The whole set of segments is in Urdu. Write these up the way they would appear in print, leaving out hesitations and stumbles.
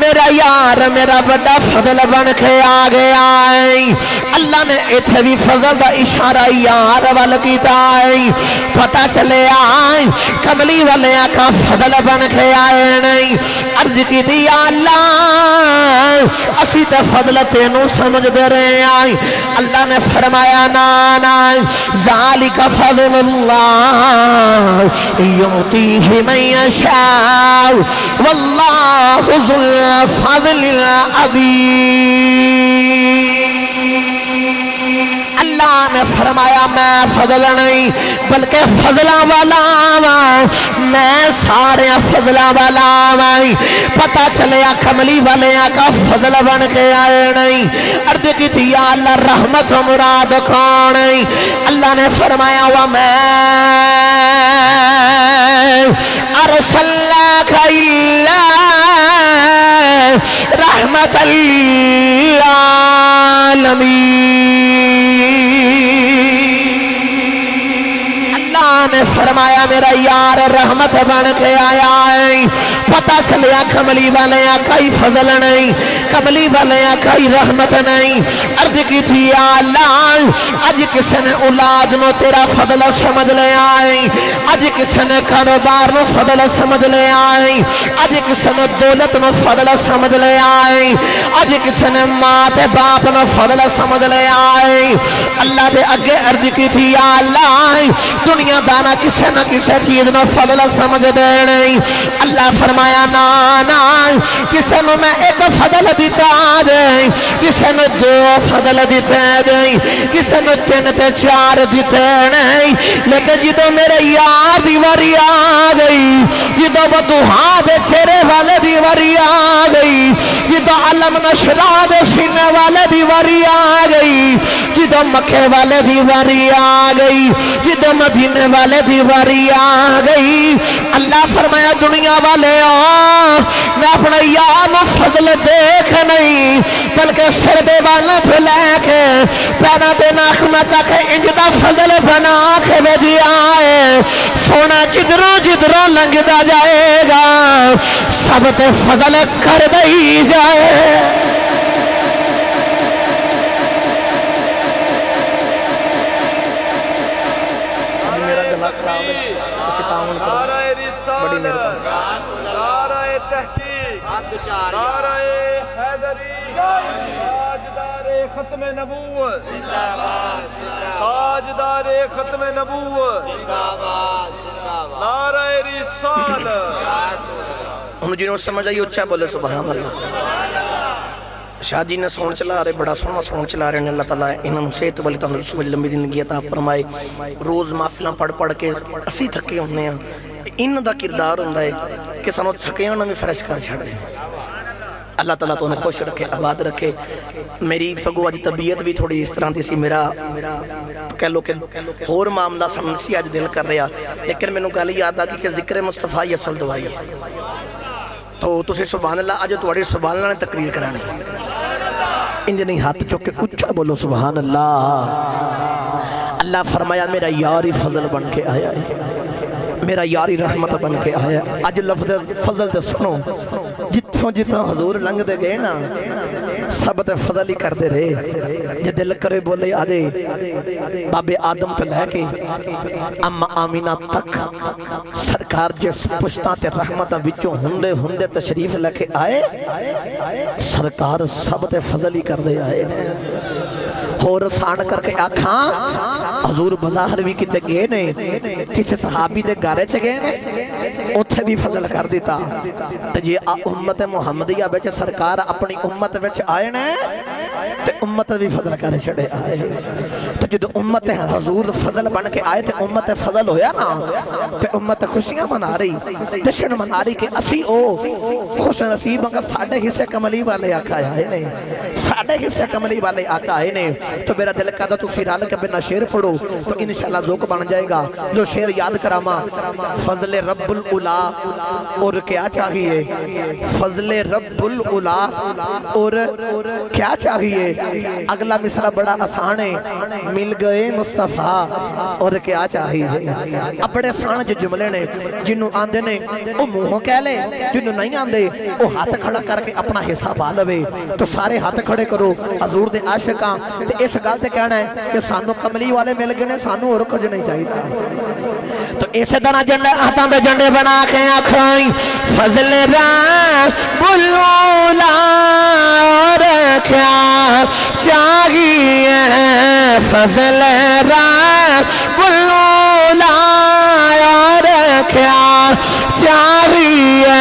میرا یار میرا بڑا فضل بن کے آ گیا ہے اللہ نے اتھے بھی فضل دا اشارہ یار وال کیتا ہے پتہ چلے آئے کملی والے آقا فضل بن کے آئے نہیں عرض کی دی اللہ اسی تے فضل تینوں سمجھ دے رہے آئے اللہ نے فرمایا نانا ذالک فضل اللہ یعطیہ من یشاء واللہ ذو الفضل العظیم اللہ نے فرمایا میں فضل نہیں بلکہ فضلہ والا میں سارے فضلہ والا پتہ چلے کملی والے کا فضل بن کے آئے نہیں عرض کی تھی یا اللہ رحمت و مراد کون اللہ نے فرمایا وَمَا أَرْسَلْنَاكَ إِلَّا رَحْمَةً نے فرمایا میرا یار رحمت بن کے آیا ہے پتہ چلیا کملی والے کئی فضل نہیں کملی والے کئی رحمت نہیں عرض کی تھی یا اللہ اج کسی نے اولاد نو تیرا فضل سمجھ لے آئے اج کسی نے کاروبار نو فضل سمجھ لے آئے اج کسی نے دولت نو فضل سمجھ لے آئے اج کسی نے ماں تے باپ نو فضل سمجھ لے آئے اللہ دے اگے عرض کی تھی یا اللہ دنیا دانا کسے نہ کسے چیز نو فضل سمجھ دے نہیں اللہ فرمایا نا کسے نو میں ایک فضل دیتا جائیں کسے نو دو فضل دیتے جائیں کسے نو تین تے چار دیتے نہیں لیکن جدو میرے یار دیواری آ گئی جدو بدوہا دے چہرے والے دیواری آ گئی جدو علم نشرا دے سینے والے دیواری آ گئی جدو مکے والے دیواری آ گئی جدو مدینے والے دیواری آ گئی اللہ فرمایا دنیا والے میں اپنا یار فضل دیکھ نہیں بلکہ سر دے والا تو لے کے پینا دے ناخنا تک انجدہ فضل بنا کے میں دیا ہے سونا جدروں لنگ دا جائے گا سب تے فضل کر دئی جائے ختم نبوت تاجدار ختم نبوت نعرہ رسالت ہم جنہوں سمجھ آئی اچھا بولے سبحان اللہ شاہ جی نے سون چلا رہے بڑا سونا سون چلا رہے ہیں اللہ تعالیٰ انہوں نے صحت والی تاہم رسول لمبی زندگی عطا فرمائے روز محفلیں پڑھ کے اسی تھکے ہونے ہیں ان دا کردار ہوندہ ہے کہ سانو تھکے ہونا میں فرش کر چھڑ دیں اللہ تعالیٰ تو انہیں خوش رکھے آباد رکھے میری سگو آج طبیعت بھی تھوڑی اس طرح تھی میرا کہہ لو کہ اور معاملہ سمجھسی آج دل کر رہا لیکن میں نے کہا یاد آگی کہ ذکر مصطفیٰ یہ اصل دعائی تو تُسے سبحان اللہ آج توڑی سبحان اللہ نے تقریر کرانے انجھے نہیں ہاتھ چوکے اچھا بولو سبحان اللہ اللہ فرمایا میرا یاری فضل بن کے آیا ہے میرا یاری رحمت بن کے آیا آج لفظ فضل دے سنو جتوں حضور لنگ دے گئے نا سب تے فضل ہی کر دے رہے یہ دل کرے بولے آجے باب آدم تے لے کے اما آمینہ تک سرکار جس پشتاں تے رحمتہ وچوں ہندے تشریف لے کے آئے سرکار سب تے فضل ہی کر دے آئے اور سان کر کے آکھاں حضور بظاہر بھی کتے گئے نے کسی صحابی دے گارے چے گئے نے اتھے بھی فضل کر دیتا تو یہ امت محمدیہ بیچ سرکار اپنی امت بیچ آئے نے تو امت بھی فضل کر چھڑے آئے تو جدو امت حضور فضل بن کے آئے تو امت فضل ہویا نا تو امت خوشیاں منا رہی جشن منا رہی کہ اسی او خوش نصیب کا ساڑھے حصے کملی والے آقا آئے نے ساڑھے حصے کملی والے آقا آئے نے تو میرا دل کہتا تو فیرال کے بنا شیر پڑھو تو انشاءاللہ ذوق بن جائے گا. جو شعر یاد کراما فضل رب العلا اور کیا چاہیے, فضل رب العلا اور کیا چاہیے. اگلا مصرع بڑا آسان ہے, مل گئے مصطفیٰ اور کیا چاہیے. اب بڑے آسان جو جملے نے, جنہوں آندے نے وہ منہوں کہہ لے, جنہوں نہیں آندے وہ ہاتھ کھڑا کر کے اپنا حصہ پا لوے. تو سارے ہاتھ کھڑے کرو حضور دے عاشقاں. تے اس گل تے کہنا ہے کہ سانو کملی والے مل گئے نے, سانو اور کچھ نہیں چاہیے. تو اسی طرح جنڈے ہاتھاں دے جنڈے بنا کے آکھائیں فضل رب العلا اور کیا چاہیے. فضل رب العلا اور کیا چاہیے.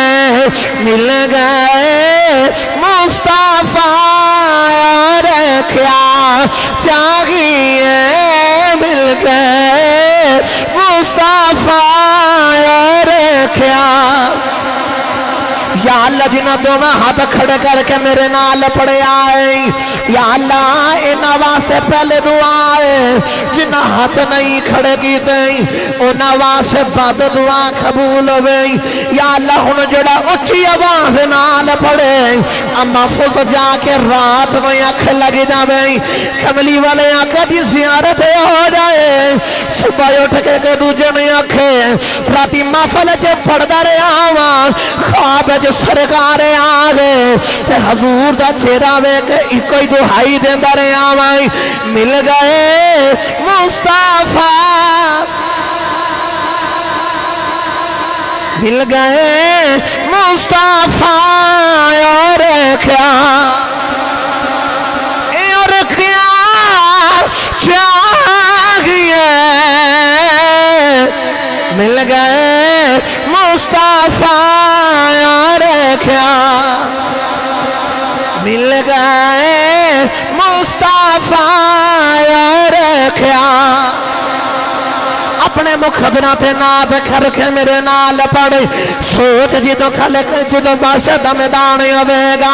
مل گئے مصطفیٰ اور کیا چاہیے. مل گئے مصطفیٰ اور کیا. یا اللہ جنہ دو میں ہاتھ کھڑے کر کے میرے نال پڑے آئے. یا اللہ انہاں واسطے پہلے دعا ہے, جنہ ہاتھ نہیں کھڑے کی دیں انہاں واسطے بعد دعا قبول ہوئے. یا اللہ ہن جڑا اچھی آواز نال پڑے اما فوت جا کے رات میں اکھ لگ جاویں, کملی والے آقا دی زیارت ہو جائے. صبح اٹھ کے دوجے نے آکھے راتی محفل چ پڑھدا رہیا واں, خواب جو سرکار آگے تے حضور دا چہرہ ویکھ ایک ہی دہائی دیندا رہیا واں. مل گئے مصطفیٰ, مل گئے مصطفیٰ اور کیا چاہیے. مل گئے مصطفیٰ اور کیا. مل گئے مصطفیٰ اور کیا. اپنے مقدرہ تے ناد کر کے میرے نال پڑے سوچ جدو خلق جدو باشد میدان ہوئے گا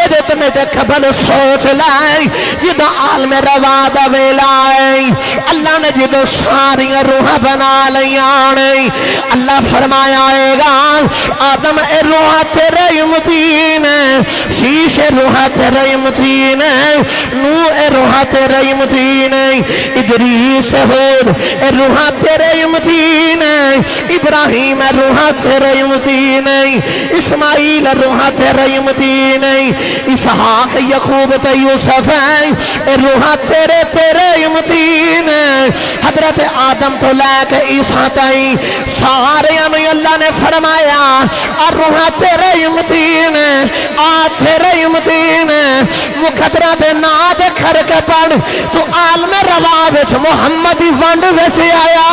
ایدے تمہیں تے قبل سوچ لائے جدو عالم روا دا ویلائے. اللہ نے جدو ساری روح بنا لیانے اللہ فرمایا آئے گا آدم اے روح تیرے متین شیش روح تیرے متین نو اے روح تیرے متین ادریس ہود اے روح تیرے متین ابراہیم روح تیرے متین اسماعیل روح تیرے متین اسحاق یعقوب تے یوسف اے روح تیرے متین. حضرت آدم تو لے کے عیسیٰ تائیں سارے انہیں اللہ نے فرمایا اور روح تیرے متین تیرے متین. مقدرہ دے ناد کھر کے پڑھ تو عالم روا وچ محمدی ونڈ وچ آیا,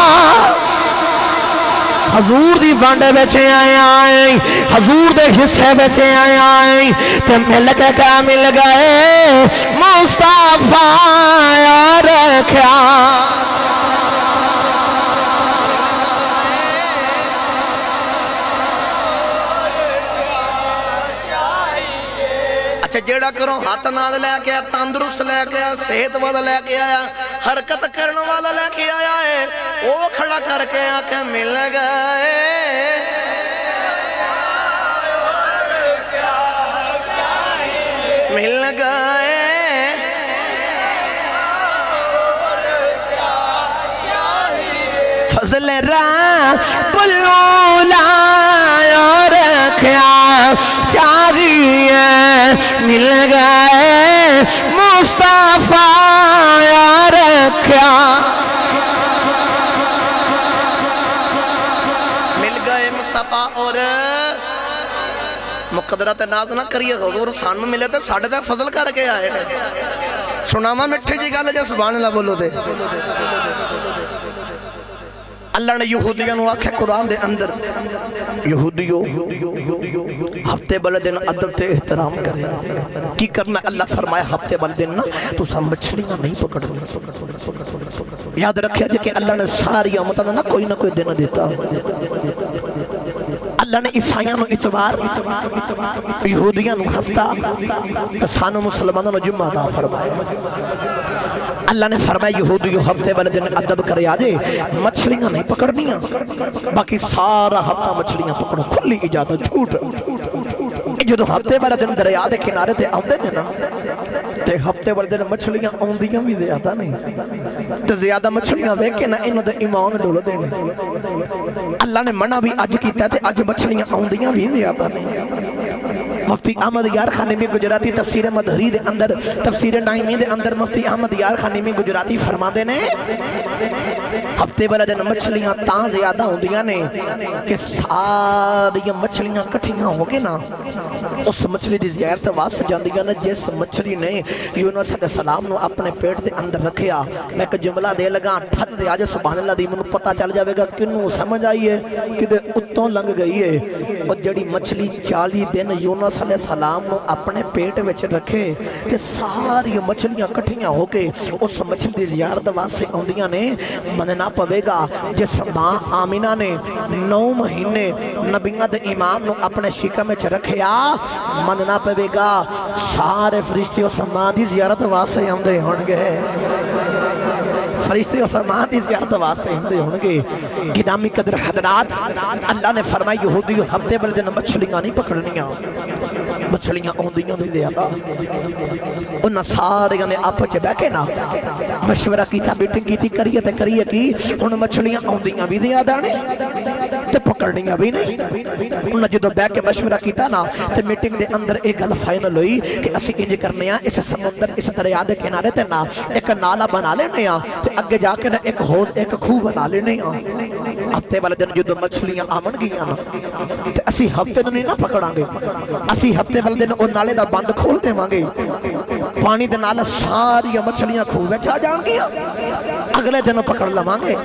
حضور دی وانڈے بیچے آئے آئیں, حضور دے حصے بیچے آئے آئیں. تے مل کے کیا مل گئے مصطفیٰ اور کیا. اچھا جیڑا کرو ہاتھ نال لے کے آیا, تندرست لے کے آیا, صحت والا لے کے آیا, حرکت کرنے والا لے کے آیا ہے, وہ کھڑا کر کے آکے مل گئے. مل گئے فضل رب العلا اور کیا چاہیے. مل گئے مصطفیٰ اور کیا. مل گئے مصطفیٰ اور مقدرہ تے ناز نہ کریے حضور سانو ملے تے ساڑھے تے فضل کر کے آئے. سناما مٹھے جی گالے جا سبحان اللہ بولو دے. اللہ نے یہودیوں نو آکھے قرآن دے اندر یہودیوں ہفتے بلے دن ادب تے احترام کرے کی کرنا. اللہ فرمایا ہفتے بلے دن نا تو سا مچھلی نہ نہیں پکڑ. یاد رکھیا جے کہ اللہ نے ساری امتہ نہ کوئی دن دیتا. اللہ نے عیسائیاں نو اتوار یہودیاں نو ہفتہ سانو مسلمانوں نو جمعہ دا فرمایا. اللہ نے فرمایا یہودیو ہفتے والے دن ادب کرے آجے مچھلیاں نہیں پکڑنیاں باقی سارا ہفتہ مچھلیاں پکڑو کھلی اجازت جھوٹ جو تو ہفتے والے دن دریا دے کنارے تے آتے ہیں نا تے ہفتے والے دن مچھلیاں آندیاں بھی زیادہ نہیں تے زیادہ مچھلیاں ویکھ کے نا انہوں دے ایمان ڈول دینے اللہ نے منع بھی اج کیتا تے اج مچھلیاں آندیاں بھی زیادہ نہیں مفتی احمد یار خانیمی گجراتی تفسیر مدہری دے اندر تفسیر نائمی دے اندر مفتی احمد یار خانیمی گجراتی فرما دے نے ہفتے والا دن مچھلیاں تاں زیادہ ہوندیاں نے کہ ساری مچھلیاں کٹھیاں ہو کے نا اس مچھلی دی زیارت واسطے جاندیاں نے جس مچھلی نے یونس علیہ السلام نو اپنے پیٹ دے اندر رکھیا میں ایک جملہ دے لگا ٹھٹ دے آج سبحان اللہ دی منو پتہ چل جاوے گا کنوں سمجھ آئیے کہ دے اتوں لنگ گئی ہے اور جڑی مچھلی 40 دن یونس علیہ السلام نو اپنے پیٹ وچ رکھے تے ساری مچھلیاں کٹھیاں ہو کے اس مچھلی دی زیارت واسطے آندیاں نے مننا پوے گا جس ماں آمینہ نے 9 مہینے نبیوں دے امام نو اپنے شکم وچ رکھیا مننا پوے گا سارے فرشتے اس ماں دی زیارت واسطے آندے ہونگے فرشتے اس ماں دی زیارت واسطے آندے ہونگے گرامی قدر حضرات اللہ نے فرمایا یہودیو ہفتے والے دن مچھلیاں نہیں پکڑنیاں مچھلیاں آندیاں نہیں زیادہ انہاں سارے نے آپس چ بیٹھ کے نا مشورہ کیتا میٹنگ کیتی کریے کی ہن مچھلیاں آندیاں بھی زیادہ نے تے پکڑنیاں بھی نہیں انہاں جدوں بیٹھ کے مشورہ کیتا نا تے میٹنگ دے اندر ایک گل فائنل ہوئی کہ اسی انج کرنے ہاں اس سمندر اس دریا دے کنارے تے نا ایک نالا بنا لینے ہاں تے اگے جا کے نا ایک خوہ بنا لینے ہاں ہفتے والے دن جدوں مچھلیاں آون گیاں نا تے اسی ہفتے نوں نہیں نا پکڑاں گے اسی ہفتے والے دن او نالے دا بند کھول دیواں گے پانی دے نال ساری مچھلیاں خوہ وچ آ جان گیاں اگلے دن پکڑ لواں گے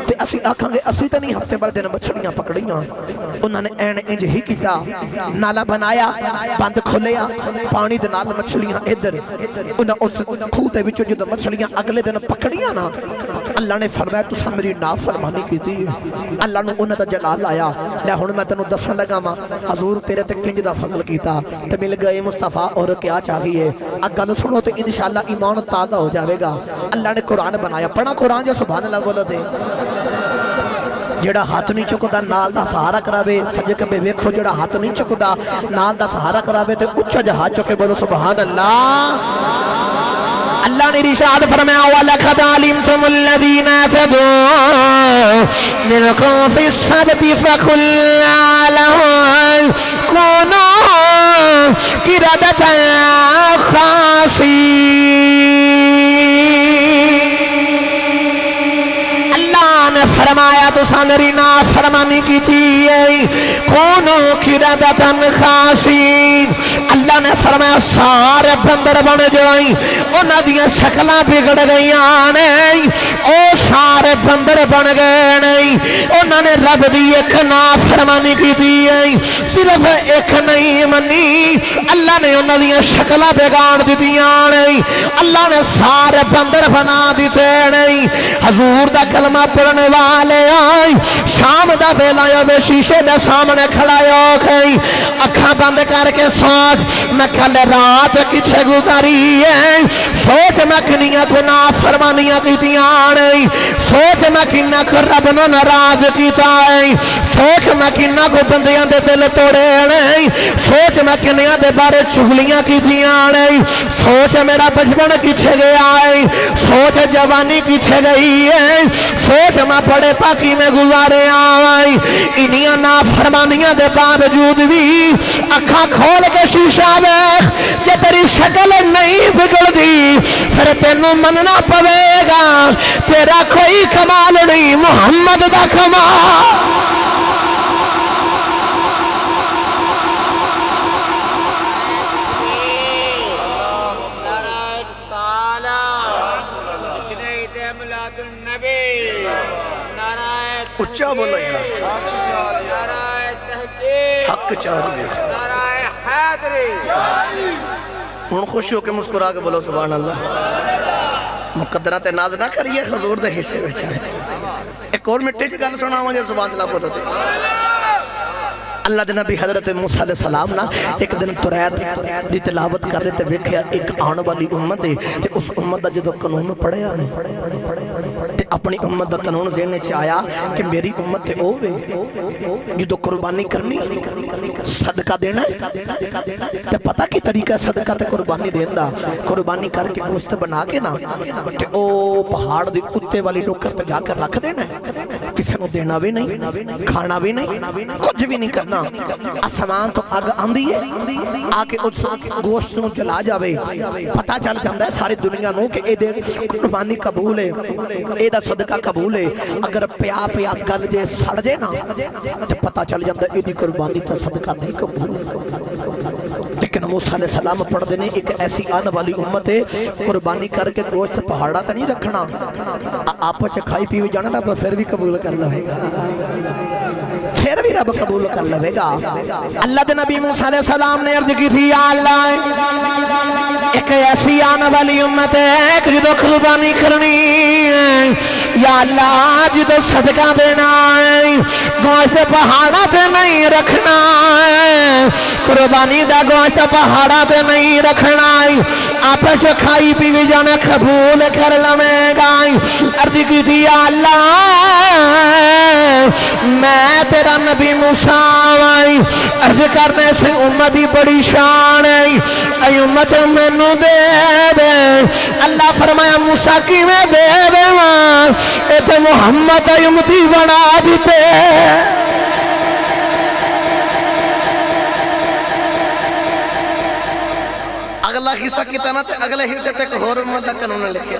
تے اسی آکھاں گے اسی تے نہیں ہفتے والے دن مچھلیاں پکڑیاں انہوں نے این انج ہی کیتا نالا بنایا بند کھولیا پانی دے نال مچھلیاں ادھر انہاں اس خوہ دے وچوں جدوں مچھلیاں اگلے دن پکڑیاں نا اللہ نے فرمایا تساں میری نافرمانی کیتی اللہ نے انہاں دا جلال آیا لے ہن میں تینوں دسن لگا وا حضور تیرے تے کنج دا فضل کیتا تے مل گئے مصطفیٰ اور کیا چاہیے اب گل سنو تو انشاءاللہ ایمان تازہ ہو جاوے گا اللہ نے قرآن بنایا پڑھا قرآن جو سبحان اللہ بولو دے جڑا ہاتھ نہیں چکدا نال دا سہارا کراوے سجے کبے ویکھو جڑا ہاتھ نہیں چکدا نال دا سہارا کراوے تے اونچا جہا ہاتھ چکے بولو سبحان اللہ اللہ نے ارشاد فرمایا وَلَقَدْ عَلِمْتُمُ الَّذِينَ اعْتَدَوْا مِنْكُمْ فِي السَّبْتِ فَقُلْنَا لَهُمْ كُونُوا قِرَدَةً خَاسِئِينَ فرمایا تو میری نافرمانی کی تھی کونو قردۃ خاسین اللہ نے فرمایا سارے بندر بن جائیں انہاں دیاں شکلاں بگڑ گئیاں نہیں او سارے بندر بن گئے نہیں انہاں نے رب دی ایک نافرمانی کی تھی صرف ایک نہیں منی اللہ نے انہاں دیاں شکلاں بگاڑ دیتیاں نہیں اللہ نے سارے بندر بنا دیتے نہیں حضور دا کلمہ پڑھنے والے آئی شام دا بیلایا بے شیشے دا سامنے کھڑایا کھئی اکھاں بند کر کے سوچ میں کل رات کچھے گزاری ہے سوچ میں کنیاں کو نافرمانیاں کیتی آنی سوچ میں کنیاں کو رب نو ناراض کیتا ہے سوچ میں کنیاں کو بندیاں دے دل توڑے نہیں سوچ میں کنیاں دے بارے چغلیاں کیتی آنی سوچ میرا بچپن کچھے گیا ہے سوچ جوانی کچھے گئی ہے سوچ میں بڑے پاکی میں گزارے آئی انہیاں نافرمانیاں دے باوجود بھی اکھاں کھول کے شیشہ ویکھ کہ تیری شکل نہیں بگڑ دی پھر تینوں مننا پوے گا تیرا کوئی کمال نہیں محمد دا کمال اچھا بولو یار حق چاہیے ہون خوش ہو کے مسکرا کے بولو سبحان اللہ مقدرات ناز نہ کریے حضور دے حصے بیچے ایک اور مٹھے جی گل سنا مجھے سبحان اللہ بولو دے اللہ دے نبی حضرت موسیٰ علیہ السلام نا ایک دن توریت دی تلاوت کر رہے تے ویکھیا ایک آن والی امت ہے تے اس امت دا جدو قانون پڑھیا تے اپنی امت دا قانون ذہن وچ آیا کہ میری امت تے اوے جدو قربانی کرنی صدقہ دینا تے پتہ کی طریقہ صدقہ تے قربانی دیندا قربانی کر کے گوشت بنا کے نا تے او پہاڑ دی اتے والی ٹوکر تے جا کر رکھ دینا کسی نو دینا بھی نہیں کھانا بھی نہیں کچھ بھی نہیں کرنا آسمان تو آگ آندھی ہے آکے اس گوشت نو جلا جاوے پتہ چل جاندہ ہے ساری دنیا نو کہ اے دے قربانی قبول ہے اے دا صدقہ قبول ہے اگر پیا پیا گل جے سڑ جے نا تو پتہ چل جاندہ ہے اے دی قربانی تا صدقہ نہیں قبول لیکن موسیٰ علیہ السلام پڑھ دینے ایک ایسی آنے والی امت ہے قربانی کر کے گوشت پہاڑا تا نہیں رکھنا آپ سے کھائی پیوی جانا رب پھر بھی قبول کر لے گا پھر بھی رب قبول کر لے گا اللہ دے نبی موسیٰ علیہ السلام نے عرض کی تھی یا اللہ ایک ایسی آنے والی امت ہے ایک جدو قربانی کرنی ہے یا اللہ جدو صدقہ دینا ہے گوشت پہاڑا تے نہیں رکھنا ہے قربانی دا گوشت پہاڑا تے نہیں رکھنا ہے آپ سے کھائی پیوی جانا قبول کر لے گا عرض کی تھی یا اللہ میں تیرا نبی موسیٰ آئی عرض کرنے سے امتی بڑی شان ہے اے امت میں نو دے دے اللہ فرمایا موسیٰ کی میں دے دے ماں اے تو محمد اے امتی بنا دیتے اگلا حصہ کی طرح تے اگلے حصہ تک ہور امت دا قانون لکھے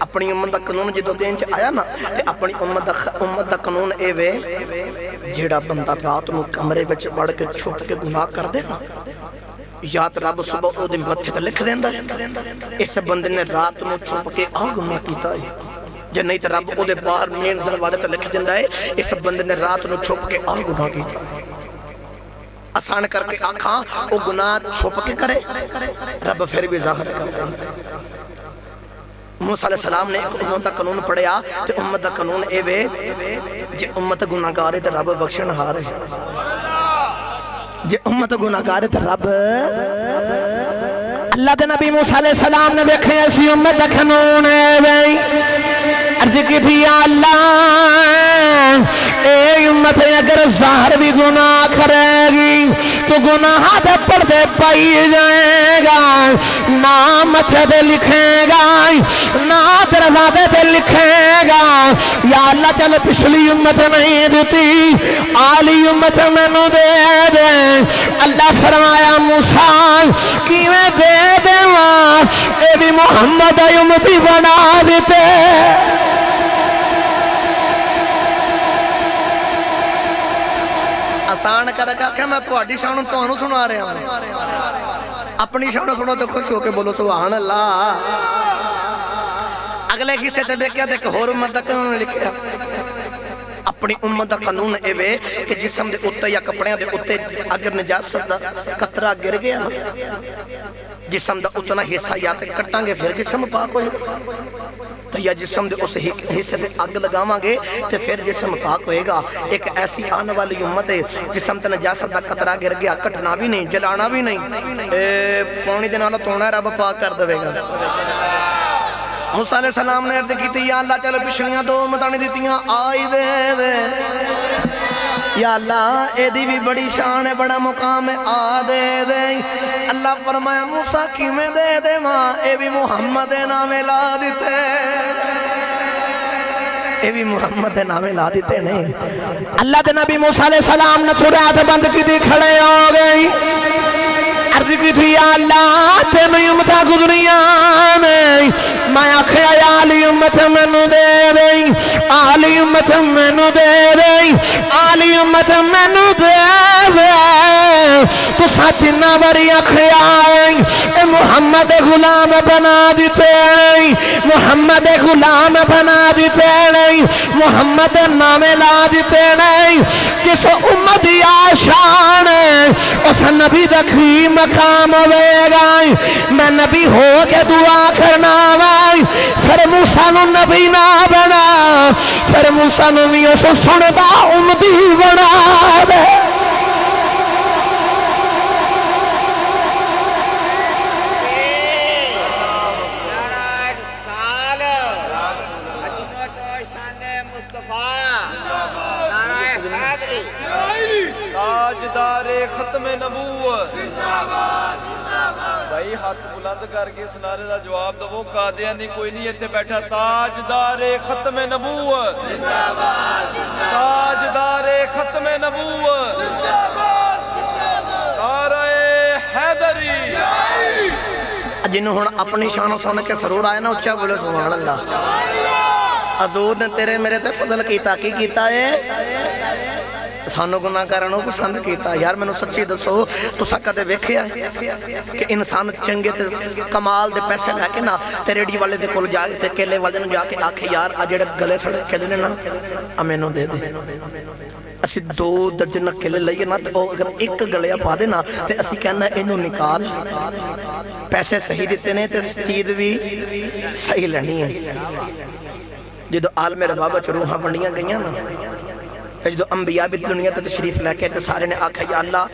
اپنی امت دا قانون جدو دین چ آیا نا تے اپنی امت دا قانون اے وے جیڑا بندہ رات نو کمرے وچ وڑ کے چھپ کے گناہ کر دے نا یا تے رب صبح او دے متھے تے لکھ دیندا اس بندے نے رات نو چھپ کے آ گناہ کیتا ہے جے نہیں تے رب او دے باہر مین دروازے تے لکھ دیندا ہے اس بندے نے رات نو چھپ کے آ گناہ کیتا آسان کر کے آکھاں او گناہ چھپ کے کرے رب پھر بھی ظاہر کر دے موسیٰ علیہ السلام نے ایک امت دا قانون پڑھیا تے امت دا قانون اے وے جے امت گناہگار تے رب بخشن ہار ہے جے امت گناہگار تے رب اللہ دے نبی موسیٰ علیہ السلام نے دیکھے ایسی امت دا قانون اے وے عرض کی تھی یا اللہ اے امت اگر ظاہر بھی گناہ کرے گی تو گناہ دے پردے پائی جائے گا نہ متھے دے لکھے گا نہ دروازے دے لکھے گا یا اللہ چل پچھلی امت نہیں دیتی آلی امت میں نو دے دے اللہ فرمایا موسیٰ کی میں دے دے ماں اے بھی محمد امتی بنا دیتے آسان کر رکھا کہ میں تو آڈی شانوں تو آنوں سنا رہے ہیں اپنی شانوں سنو تو خوش ہو کے بولو سبحان اللہ اگلے حصے تے دیکھیا دیکھ ہور امت دا قانون لکھیا اپنی امت دا قانون اے وے کہ جسم دے اتے یا کپڑیاں دے اتے اگر نجاست دا قطرہ گر گیا جسم دا اتنا حصہ یا تے کٹاں گے پھر جسم پاک ہوئے تو یا جسم دے اس حصے دے اگ لگاواں گے تو پھر جسم پاک ہوئے گا ایک ایسی آنے والی امت ہے جسم تے نجاست دا قطرہ گر گیا کٹنا بھی نہیں جلانا بھی نہیں پانی دے نالوں تونا رب پاک کر دے گا موسیٰ علیہ السلام نے عرض کی تھی یا اللہ چلو پچھلیاں دو امتاں دیتیاں آئی دے دے یا اللہ اے دی بھی بڑی شان ہے بڑا مقام ہے آ دے دے اللہ فرمایا موسیٰ کی میں دے دے ماں اے بھی محمد نامے لا دیتے اے بھی محمد نامے لا دیتے نہیں اللہ دے نبی موسیٰ علیہ السلام نے تھوڑے بند کی دی کھڑے ہو گئی عرض کی تھی یا اللہ تینو امتہ گزریاں میں آکھیا یا آلی امت میں نو دے دیں آلی امت میں نو دے دیں آلی امت میں نو دے دیں تو ساتھ نابری آکھیا اے محمد غلام بنا دیتے نہیں محمد غلام بنا دیتے نہیں محمد نام لا دیتے نہیں جس امت یا شان اس نبی دکھی مقام ہوئے میں نبی ہو کے دعا کرنا وائی پھر موسیٰ نو نبی نہ بنا پھر موسیٰ نو بھی اس سندہ امتی بنا دے تاجدار ختم نبوت بھائی ہاتھ بلند کر کے اس نعرے دا جواب دو قادیانی کوئی نہیں ایتھے بیٹھا تاجدار ختم نبوت تاجدار ختم نبوت نعرہ حیدری جنہوں ہن اپنی شانوں سن کے سرور آئے نا اچھا بولے سبحان اللہ حضور نے تیرے میرے تے فضل کیتا کی کیتا ہے سانو گناہ کرنوں پسند کیتا یار میں نے سچی دسو تو سکا دے ویکھے آئے کہ انسان چنگے تے کمال دے پیسے لے کے نا تے ریڈی والے دے کول جا کے تے کیلے والے نے جا کے آکھے یار آجڑے گلے سڑے کیلے نے نا امینوں دے دے اسی 2 درجن کیلے لئیے نا تو اگر ایک گلیا پا دے نا تے اسی کہنا انہوں نکال پیسے صحیح دیتے نے تے چیز بھی صحیح لینی ہے جدو عالم ربابہ چروہاں بنیاں گئیاں نا جدو انبیاء بھی دنیا تے تشریف لے کے سارے نے آکھا یا اللہ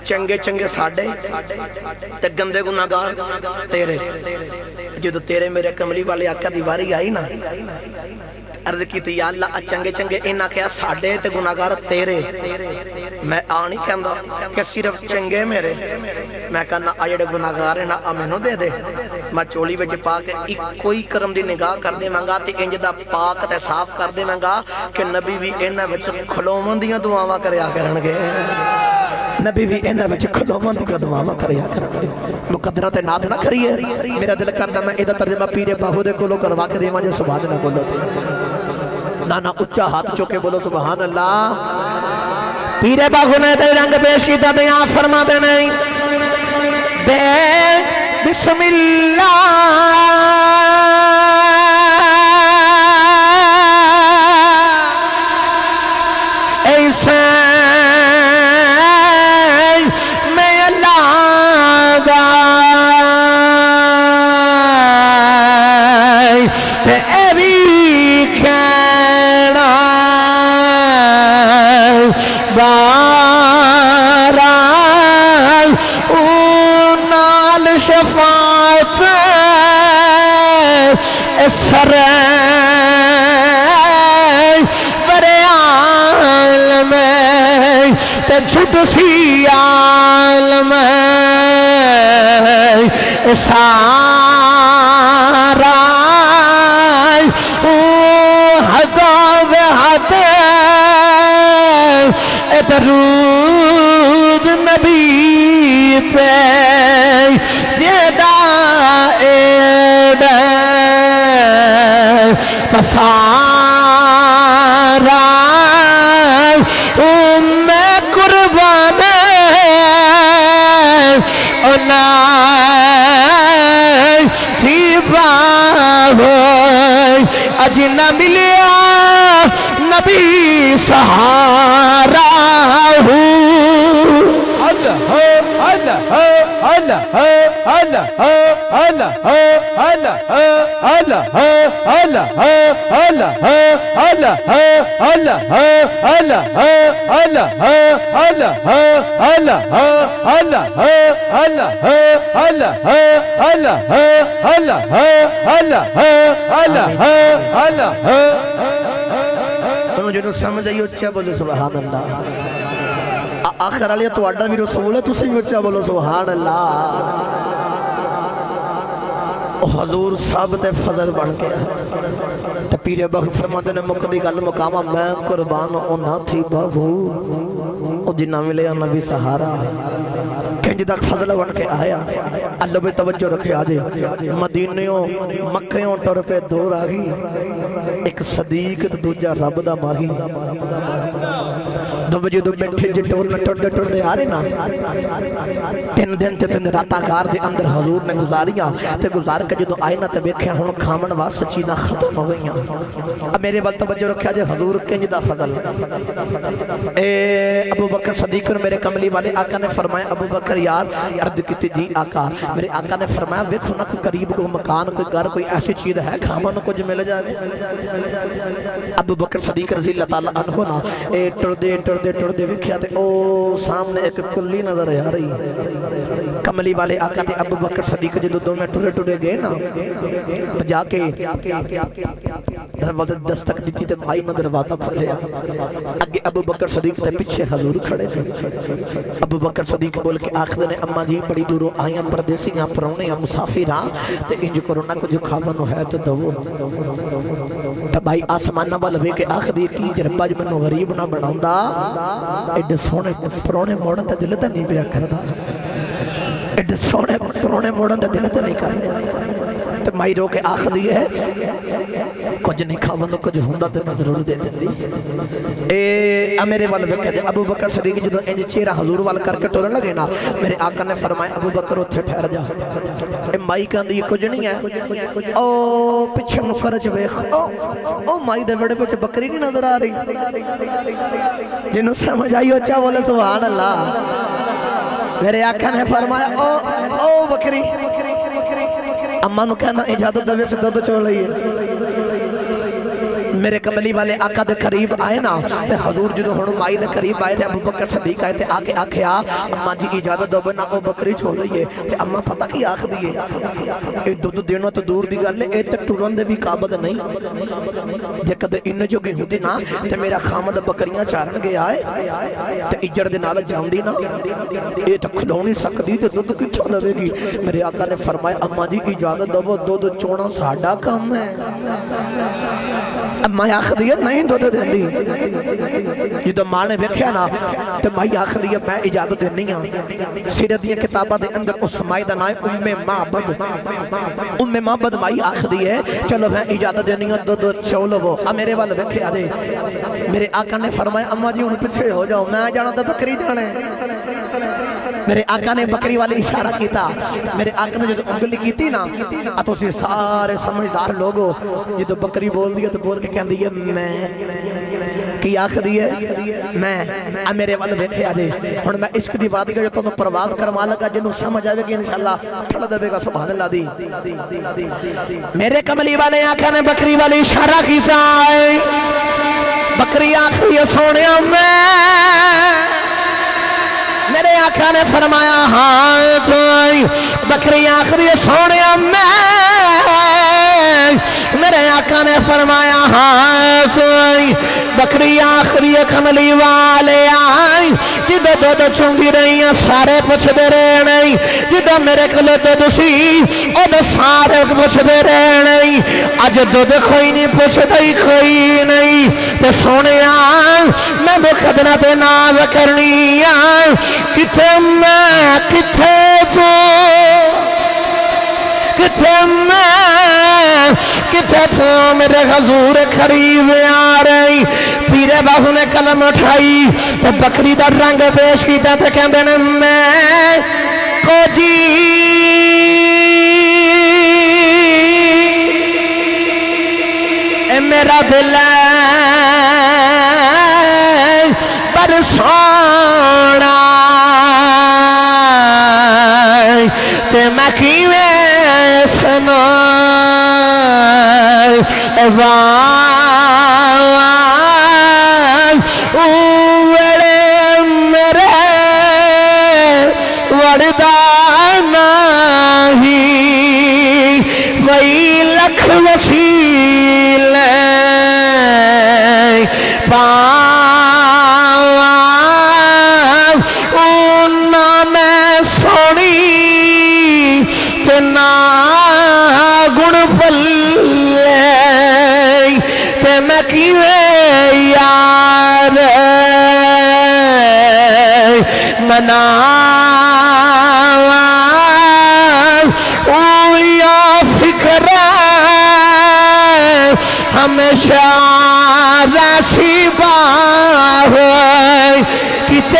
چنگے چنگے ساڑے تے گندے گناہگار تیرے جدو تیرے میرے کملی والے آقا دیواری آئی نا عرض کی تھی یا اللہ چنگے چنگے انہاں کیا ساڑے تے گناہگار تیرے میں آنی کہندہ کہ صرف چنگے میرے میں کہنا آئیڑے گناہگار نا امینوں دے دے میں چولی وچ پاک کوئی کرم دی نگاہ کر دے منگا تے انجدہ پاک تے صاف کر دے منگا کہ نبی بھی انہاں وچ کھلومن دیاں دعاواں کریا کرنگے نبی بھی انہاں وچ کھلومن دیاں دعاواں کریا کرنگے مقدرت ناد نہ کریے میرا دل کردہ میں ادھا ترجمہ پیرے باہو دے کولو کروا کے دے مجھے سبحان اللہ بولو تے نانا اچھا ہاتھ چوکے بولو سبحان اللہ پیرے باہو نے دے رنگ پیش کی تا دیاں فرما دے نہیں بے بسم اللہ ایسے میں اللہ گائی تے ایوی کھیڑا باران اونال شفاعت سر برے عالم تے جھٹ سی عالم سارا حضاب حد درود نبی پہ جیدہ ایڈہ پسارا میں قربان انائی تیبا ہوئی اج نہ ملیا نبی سہارا ہوں جنہوں سمجھ آئیو اچھا بولو سبحان اللہ آخر علیہ تو اڈا بھی رسول ہے تو سے بھی اچھا بولو سبحان اللہ حضور صاحب تے فضل بڑھ گیا تے پیرے بخت فرماتے نے مقدی گل مقامہ میں قربان اونا تھی بہو او جنہ ملے نبی سہارا کنج تک فضل بڑھ کے آیا اللہ بھی توجہ رکھے آجے مدینیوں مکہیوں ٹر پہ دور آگی ایک صدیق دوجہ رب دا ماہی دو بجے دو بیٹھے جی ٹردے آ رہے نا 3 دن تے 3 راتاں گار دے اندر حضور نے گزاریاں تے گزار کے جدو آئے نا تے بیکھے ہون کھامن واسطے چیزاں ختم ہو گئیاں اب میرے بل توجہ رکھیا جے حضور کنج دا فضل ابو بکر صدیق نے میرے کملی والے آقا نے فرمایا ابو بکر یار عرض کیتی جی آقا میرے آقا نے فرمایا ویکھو نا کوئی قریب کوئی مکان کوئی گھر کوئی ایسی چیز ہے کھامن کچھ مل جائے ابو بکر صدیق رضی اللہ تعالیٰ عنہ نا ٹردے وکھیا تے او سامنے ایک کلی نظر آ رہی کملی والے آقا تے ابو بکر صدیق جدو دو میں ٹرے گئے نا جا کے دروازہ دستک دیتی تے بھائی نے دروازہ کھولیا اگے ابو بکر صدیق تے پیچھے حضور کھڑے تھے ابو بکر صدیق بول کے آخر نے اما جی بڑی دوروں آئیاں پردیسی یہاں پرونے یا مسافر ہاں تے انج کرونا کو جو کھاونو ہے تو دو تے بھائی آسمانہ والا وے کے آخر دی کی ربا جو منو غریب نہ بناؤں دا ایڈ سونے پرونے موڑن تے دل تے نہیں پیا کردا ایڈ سونے پرونے موڑن تے دل تے نہیں کردا تے مائی رو کے آخر دی ہے کچھ نہیں کھاونو کچھ ہوندا تے میں ضرور دے دیندی میرے والے کہتے ابو بکر صدیق جدو انج چہرہ حضور وال کر کے ٹورن لگے نا میرے آقا نے فرمایا ابو بکر اتھے ٹھہر جا مائی کہندی کچھ نہیں ہے او پیچھے نکر چ ویکھ او مائی دے وڑے وچ بکری نہیں نظر آ رہی جنوں سمجھ آئی اچھا بولے سبحان اللہ میرے آقا نے فرمایا او بکری اما نو کہنا اجازت دے سے دودھ چو لئیے میرے کملی والے آقا دے قریب آئے نا تے حضور جدو ہنو مائی دے قریب آئے تے ابو بکر صدیق آئے تے آکے آکھیا اما جی اجازت دو بنا او بکری چھوڑ لئیے تے اما پتہ کی آکھ دیئے اے دودھ دینوں تو دور دی گالے اے تے ٹورن دے بھی قابد نہیں جے کدے ان جو گئی ہوتی نا تے میرا خامد بکریاں چارن گیا آئے تے اجڑ دے نال جاؤں دی نا اے تو کھلونی سکتی تے دودھ کچھا لگے گی میرے آقا نے فرمایا اما جی اجازت دو دودھ چونا ساڑا کم ہے مائی آخریت نہیں دو دے دی یہ تو ماں نے ویکھیا نا تو مائی آخریت میں اجازت دے نہیں ہوں سیرت دیا کتابہ دے اندر اس مائی دا نائے ام معبد مائی آخری ہے چلو میں اجازت دے نہیں ہوں دو چولو وہ میرے والے ویکھیا دے میرے آقا نے فرمایا اما جی انہیں پچھے ہو جاؤ میں جانا تو بکری جانے میرے آقا نے بکری والی اشارہ کیتا میرے آقا نے جو انگلی کیتی نا تو سے سارے سمجھدار لوگوں یہ تو بکری بول دیا تو بول کے کہن دیا میں کی آخری ہے میں میرے والے بیٹھے آجے ہون میں عشق دی وادی کا جو تو پرواز کروا لگا جنہوں سمجھ آئے گی انشاءاللہ پھڑ دے گا سبحان اللہ دی میرے کملی والے آقا نے بکری والی اشارہ کیتا ہے بکری آخری سونے میں میرے آقا نے فرمایا ہاں چاہی بکری آخری سونے میں میرے آقا نے فرمایا ہاں چاہی بکری آخری کملی والے آئی جدو دودھ چونگی رہی ہیں سارے پوچھ دے رہے نہیں جدو میرے کلے دودھ سی او دو سارے پوچھ دے رہے نہیں آج دودھ کوئی نہیں پوچھ دے کوئی نہیں تے سونے آئی میں بخدنہ پہ ناز کرنی آئی کتے میں کتے تو کتے میں کتے تو میرے حضور قریب آ رہی پیرے باہو نے قلم اٹھائی تو بکری دا رنگ پیش کیتا تے کہندے نے میں کو جی اے میرا دل پر سونا تے میں کیویں سنا وڑے میرے وردانا ہی وہی لکھ وسیل اونا میں سونی تنا گن پلے تے میں کیوے یار منا یا فکر ہمیشہ راسی باہ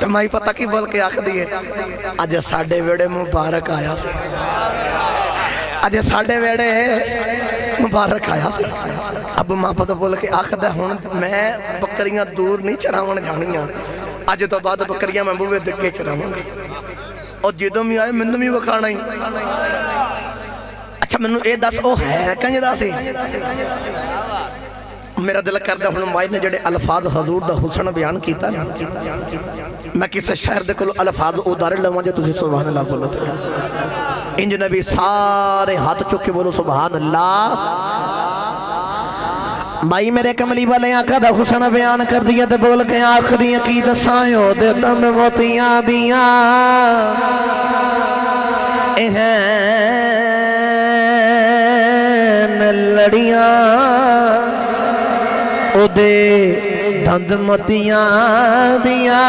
تو میں پتہ کی بول کے آخ دیئے آج ساڑھے ویڑے مبارک آیا سے آج ساڑھے ویڑے مبارک آیا سے اب ماں پتہ بول کے آخ دے ہون میں بکریاں دور نہیں چڑھاؤں جانیاں آج تو بعد بکریاں میں بوے دکھے چڑھاؤں اور جیدوں میں آئے منوں میں وکھانا ہی اچھا منوں اے دس او ہے کنج دا سی میرا دل کردہ ہوں مائی نے جڑے الفاظ حضور دا حسن بیان کیتا میں کسے شہر دے کلو الفاظ ادارے لواں جو تسی سبحان اللہ بولتے ہیں انج نبی سارے ہاتھ چکے بولو سبحان اللہ مائی میرے کملی والے آقا دا حسن بیان کر دیا تے بول کے آخری عقید سایوں دے دم موتیاں دیاں لڑیاں او دے دھند متیاں دیاں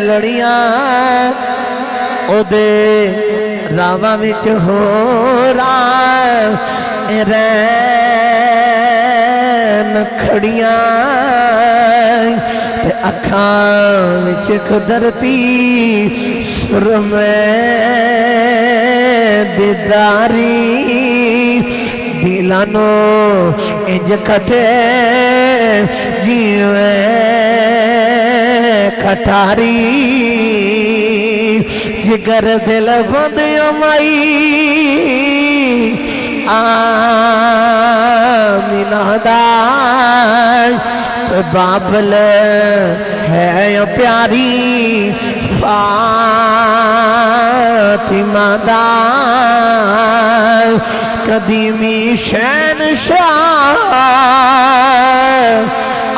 لڑیاں او دے راواں وچ ہو رہا رین کھڑیاں تے اکھاں وچ قدرتی سر میں دیداری دلانو انج کٹے جیویں کٹاری جگر دل بندیوں مائی آمینہ دائی تو بابل ہے یا پیاری فاطمہ دائی قدیمی شہنشاہ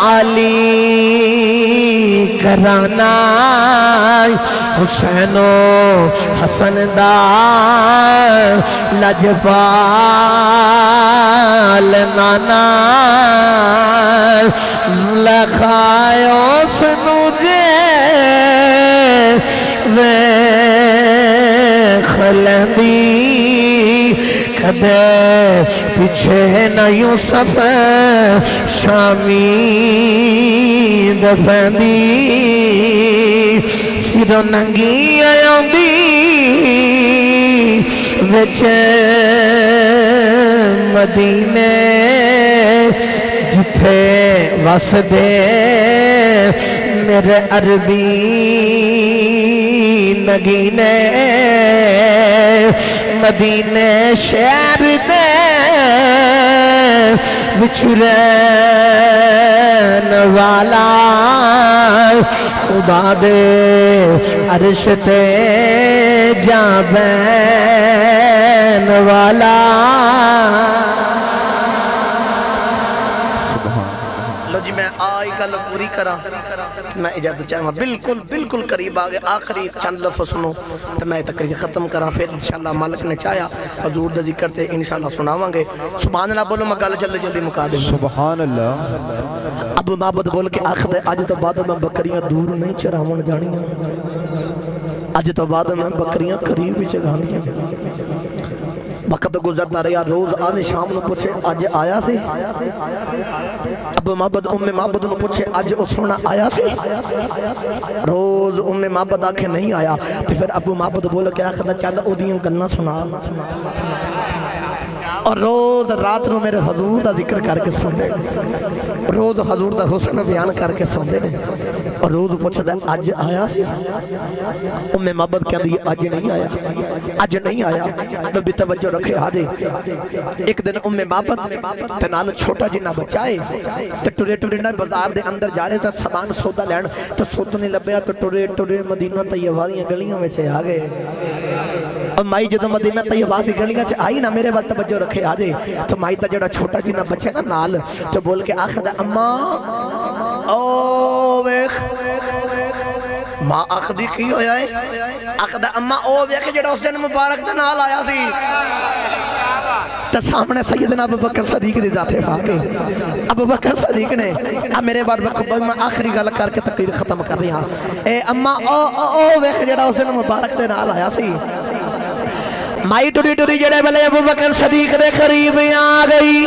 علی کرانہ حسین و حسن دا لجپال نانا زلخائیو سنوجے ویخلندی کدے پیچھے نہ یوسف شامی دفندی سیدھو ننگی آیاں دی وچ مدینے جتھے واسدے میرے عربی نگینے مدینے شہر دے وچھرین والا خدا دے عرش تے جاں بین والا لو جی میں آئی گل پوری کرا میں اجازت چاہوں بالکل بالکل قریب آگے آخری چند لفظ سنو تو میں تقریر ختم کرا پھر انشاءاللہ مالک نے چاہیا حضور دا ذکر تے انشاءاللہ سناواں گے سبحان اللہ بولو میں گل جلدی جلدی مکا دیں سبحان اللہ ابو معبد بول کے آخر آج تو بعد میں بکریاں دور نہیں چراون جانیاں آج تو بعد میں بکریاں قریب ہی چگانیاں وقت گزرتا رہا روز آنے شام نو پوچھے آج آیا سے ابو معبد معبد نو پوچھے آج سونا آیا سے روز معبد آکھے نہیں آیا تو پھر ابو معبد بول کے آخر چل او دیوں گلنا سنا اور روز رات نو میرے حضور دا ذکر کر کے سن دے روز حضور دا حسن بیان کر کے سن دے اور روز پوچھتا ہے آج آیا سی معبد کہہ دی آج نہیں آیا آج نہیں آیا نبی توجہ رکھے آدھے ایک دن معبد تنال چھوٹا جنہ بچائے تو ٹورے ٹورے نہ بازار دے اندر جا رہے تھا سامان سودا لین تو سودا نہیں لبیا تو ٹورے ٹورے مدینہ طیبہ گلیوں میں سے آگئے اور مائی جدو مدینہ طیبہ دی گلیاں سے آئی نا میرے وقت توجہ رکھے آجے تو مائی تا جڑا چھوٹا جنہ بچے نا نال تو بول کے آخر اماں او ویخ ماں آخدی کی ہویا ہے آخدہ اماں او ویخ جڑا اس دن مبارک دن آل آیا سی تو سامنے سیدنا ابو بکر صدیق دی ذاتے آگے ابو بکر صدیق نے میرے بعد میں آخری گل کر کے تقریر ختم کر رہی ہاں اے اماں او ویخ جڑا اس دن مبارک دن آل آیا سی مائی ٹوری ٹوری جڑے بلے ابو بکر صدیق دے قریب آ گئی